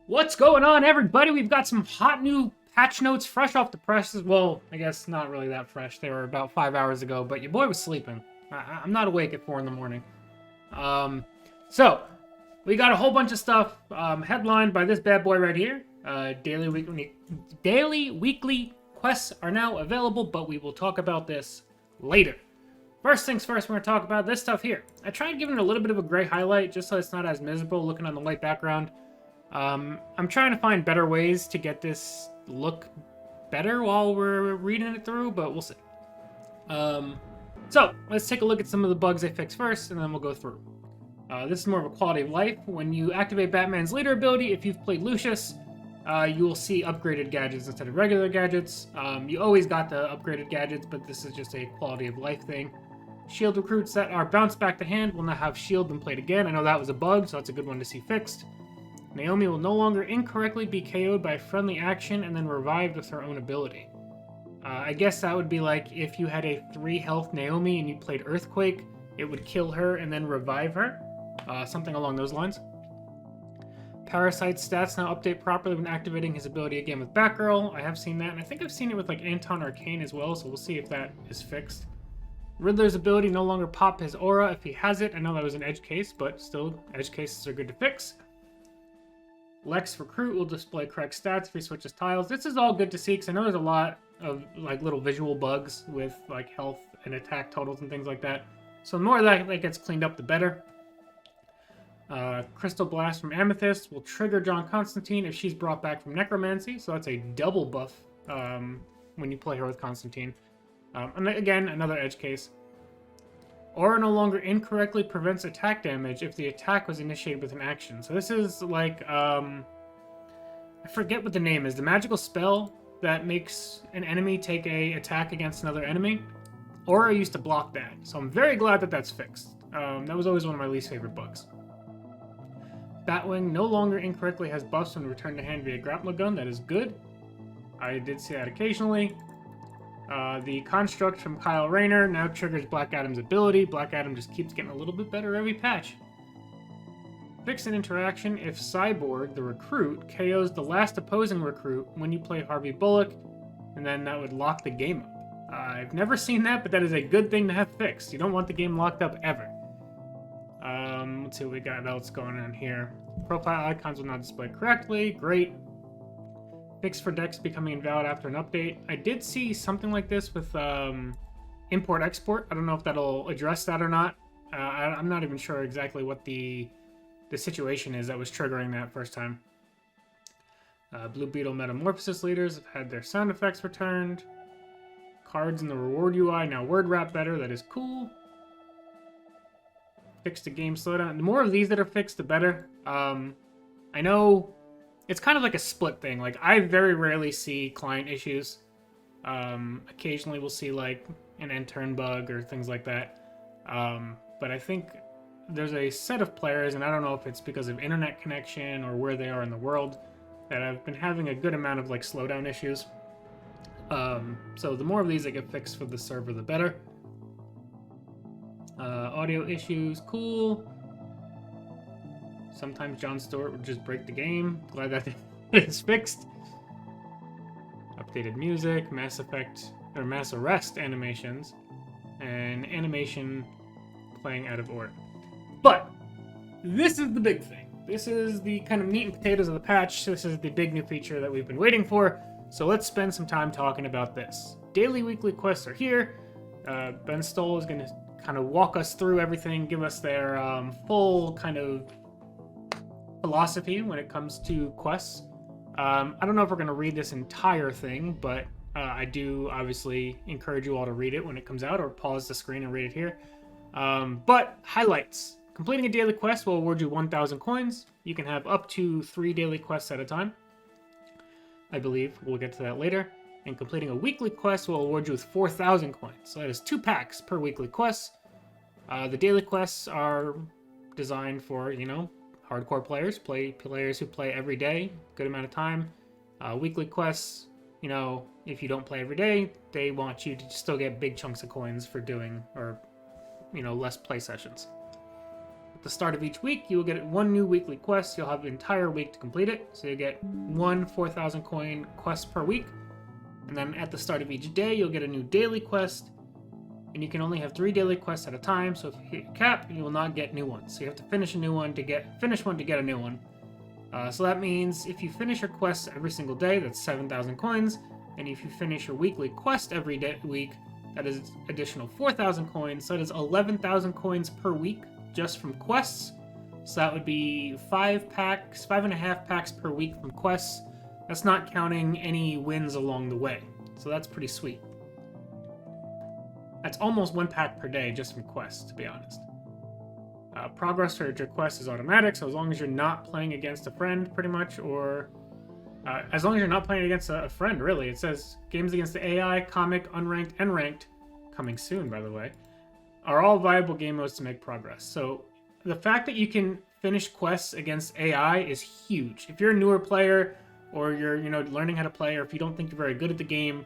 What's going on, everybody? We've got some hot new patch notes fresh off the presses. Well, I guess not really that fresh. They were about 5 hours ago, but your boy was sleeping. I'm not awake at 4 in the morning. Um, so, we got a whole bunch of stuff headlined by this bad boy right here. Daily weekly quests are now available, but we will talk about this later. First things first, we're going to talk about this stuff here. I tried giving it a little bit of a gray highlight just so it's not as miserable looking on the white background. I'm trying to find better ways to get this look better while we're reading it through, but we'll see. So, let's take a look at some of the bugs they fixed first, and then we'll go through. This is more of a quality of life. When you activate Batman's leader ability, if you've played Lucius, you will see upgraded gadgets instead of regular gadgets. You always got the upgraded gadgets, but this is just a quality of life thing. Shield recruits that are bounced back to hand will now have shield when played again. I know that was a bug, so that's a good one to see fixed. Naomi will no longer incorrectly be KO'd by a friendly action and then revived with her own ability. I guess that would be like if you had a 3 health Naomi and you played Earthquake, it would kill her and then revive her. Something along those lines. Parasite's stats now update properly when activating his ability again with Batgirl. I have seen that, and I think I've seen it with like Anton Arcane as well, so we'll see if that is fixed. Riddler's ability no longer pop his aura if he has it. I know that was an edge case, but still, edge cases are good to fix. Lex Recruit will display correct stats if he switches tiles. This is all good to see because I know there's a lot of like little visual bugs with like health and attack totals and things like that. So the more that gets cleaned up, the better. Crystal Blast from Amethyst will trigger John Constantine if she's brought back from Necromancy. So that's a double buff when you play her with Constantine. And again, another edge case. Aura no longer incorrectly prevents attack damage if the attack was initiated with an action. So this is like, I forget what the name is. The magical spell that makes an enemy take a attack against another enemy. Aura used to block that. So I'm very glad that that's fixed. That was always one of my least favorite bugs. Batwing no longer incorrectly has buffs when returned to hand via grappling gun. That is good. I did see that occasionally. The construct from Kyle Rayner now triggers Black Adam's ability. Black Adam just keeps getting a little bit better every patch. Fix an interaction if Cyborg, the recruit, KOs the last opposing recruit when you play Harvey Bullock, and then that would lock the game up. I've never seen that, but that is a good thing to have fixed. You don't want the game locked up ever. Let's see what we got else going on here. Profile icons will not display correctly. Great. Fix for decks becoming invalid after an update. I did see something like this with import-export. I don't know if that'll address that or not. I'm not even sure exactly what the situation is that was triggering that first time. Blue Beetle Metamorphosis leaders have had their sound effects returned. Cards in the reward UI now word wrap better. That is cool. Fixed the game slowdown. The more of these that are fixed, the better. I know it's kind of like a split thing. Like, I very rarely see client issues. Occasionally we'll see, like, an end turn bug or things like that. But I think there's a set of players, and I don't know if it's because of internet connection or where they are in the world, that have been having a good amount of, like, slowdown issues. So the more of these that get fixed for the server, the better. Audio issues, cool. Sometimes Jon Stewart would just break the game. Glad that is fixed. Updated music, Mass Effect, or Mass Arrest animations, and animation playing out of order. But this is the big thing. This is the kind of meat and potatoes of the patch. This is the big new feature that we've been waiting for. So let's spend some time talking about this. Daily, weekly quests are here. Ben Stoll is going to kind of walk us through everything, give us their full kind of philosophy when it comes to quests. I don't know if we're going to read this entire thing, but I do obviously encourage you all to read it when it comes out, or pause the screen and read it here. But highlights. Completing a daily quest will award you 1,000 coins. You can have up to 3 daily quests at a time. I believe we'll get to that later. And completing a weekly quest will award you with 4,000 coins. So that is 2 packs per weekly quest. The daily quests are designed for, you know, hardcore players, players who play every day, good amount of time. Weekly quests, you know, if you don't play every day, they want you to still get big chunks of coins for doing, or, you know, less play sessions. the start of each week, you will get one new weekly quest. You'll have the entire week to complete it. So you get one 4,000 coin quest per week. And then at the start of each day, you'll get a new daily quest. And you can only have 3 daily quests at a time. So if you hit your cap, you will not get new ones. So you have to finish one to get a new one. So that means if you finish your quests every single day, that's 7,000 coins. And if you finish your weekly quest every week, that is additional 4,000 coins. So that is 11,000 coins per week just from quests. So that would be 5.5 packs per week from quests. That's not counting any wins along the way. So that's pretty sweet. That's almost 1 pack per day just from quests, to be honest. Progress towards your quest is automatic, so as long as you're not playing against a friend, pretty much, or as long as you're not playing against a friend, really. It says games against the AI, comic, unranked, and ranked, coming soon, by the way, are all viable game modes to make progress. So the fact that you can finish quests against AI is huge. If you're a newer player, or you're learning how to play, or if you don't think you're very good at the game,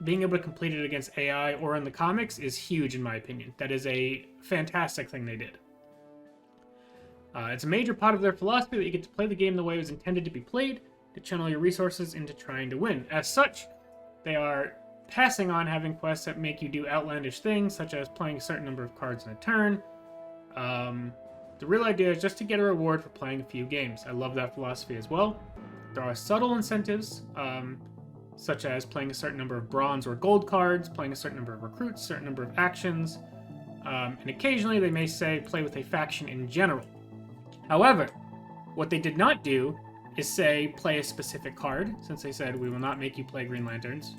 being able to complete it against AI or in the comics is huge in my opinion. That is a fantastic thing they did. It's a major part of their philosophy that you get to play the game the way it was intended to be played, to channel your resources into trying to win. As such, they are passing on having quests that make you do outlandish things, such as playing a certain number of cards in a turn. The real idea is just to get a reward for playing a few games. I love that philosophy as well. There are subtle incentives, such as playing a certain number of bronze or gold cards, playing a certain number of recruits, a certain number of actions, and occasionally they may say play with a faction in general. However, what they did not do is say play a specific card, since they said we will not make you play Green Lanterns.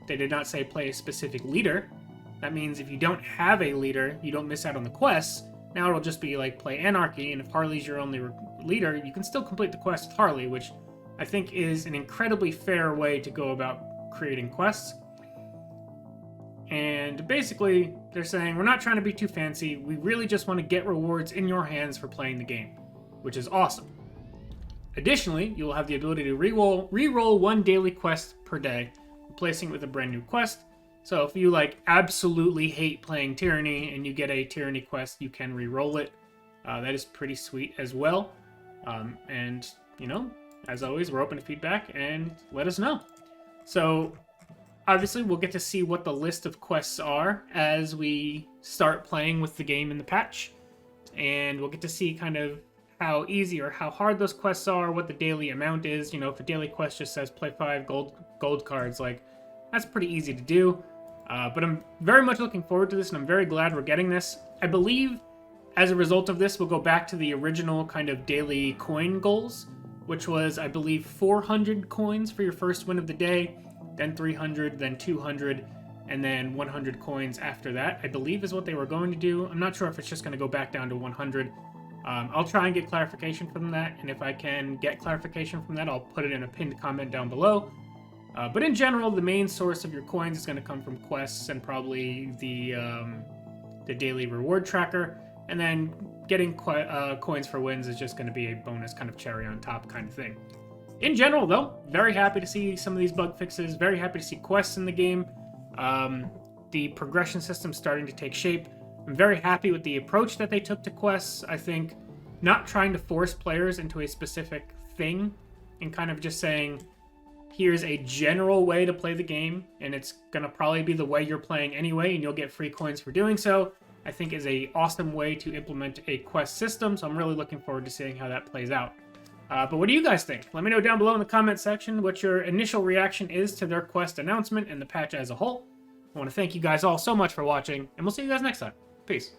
They did not say play a specific leader. That means if you don't have a leader, you don't miss out on the quests. Now it'll just be like play Anarchy, and if Harley's your only leader, you can still complete the quest with Harley, which I think is an incredibly fair way to go about creating quests. And basically, they're saying, we're not trying to be too fancy, we really just want to get rewards in your hands for playing the game, which is awesome. Additionally, you will have the ability to re-roll 1 daily quest per day, replacing it with a brand new quest. So if you absolutely hate playing Tyranny and you get a Tyranny quest, you can re-roll it. That is pretty sweet as well. And, as always, we're open to feedback and let us know. So, obviously, we'll get to see what the list of quests are as we start playing with the game in the patch. And we'll get to see kind of how easy or how hard those quests are, what the daily amount is. If a daily quest just says play 5 gold cards, that's pretty easy to do. But I'm very much looking forward to this, and I'm very glad we're getting this. I believe, as a result of this, we'll go back to the original kind of daily coin goals, which was, I believe, 400 coins for your first win of the day, then 300, then 200, and then 100 coins after that, I believe is what they were going to do. I'm not sure if it's just going to go back down to 100. I'll try and get clarification from that, and if I can get clarification from that, I'll put it in a pinned comment down below. But in general, the main source of your coins is going to come from quests and probably the daily reward tracker. And then getting coins for wins is just going to be a bonus kind of cherry on top kind of thing. In general, though, very happy to see some of these bug fixes. Very happy to see quests in the game. The progression system starting to take shape. I'm very happy with the approach that they took to quests. I think not trying to force players into a specific thing and kind of just saying, here's a general way to play the game, and it's going to probably be the way you're playing anyway, and you'll get free coins for doing so, I think is a awesome way to implement a quest system, so I'm really looking forward to seeing how that plays out. But what do you guys think? Let me know down below in the comment section what your initial reaction is to their quest announcement and the patch as a whole. I want to thank you guys all so much for watching, and we'll see you guys next time. Peace.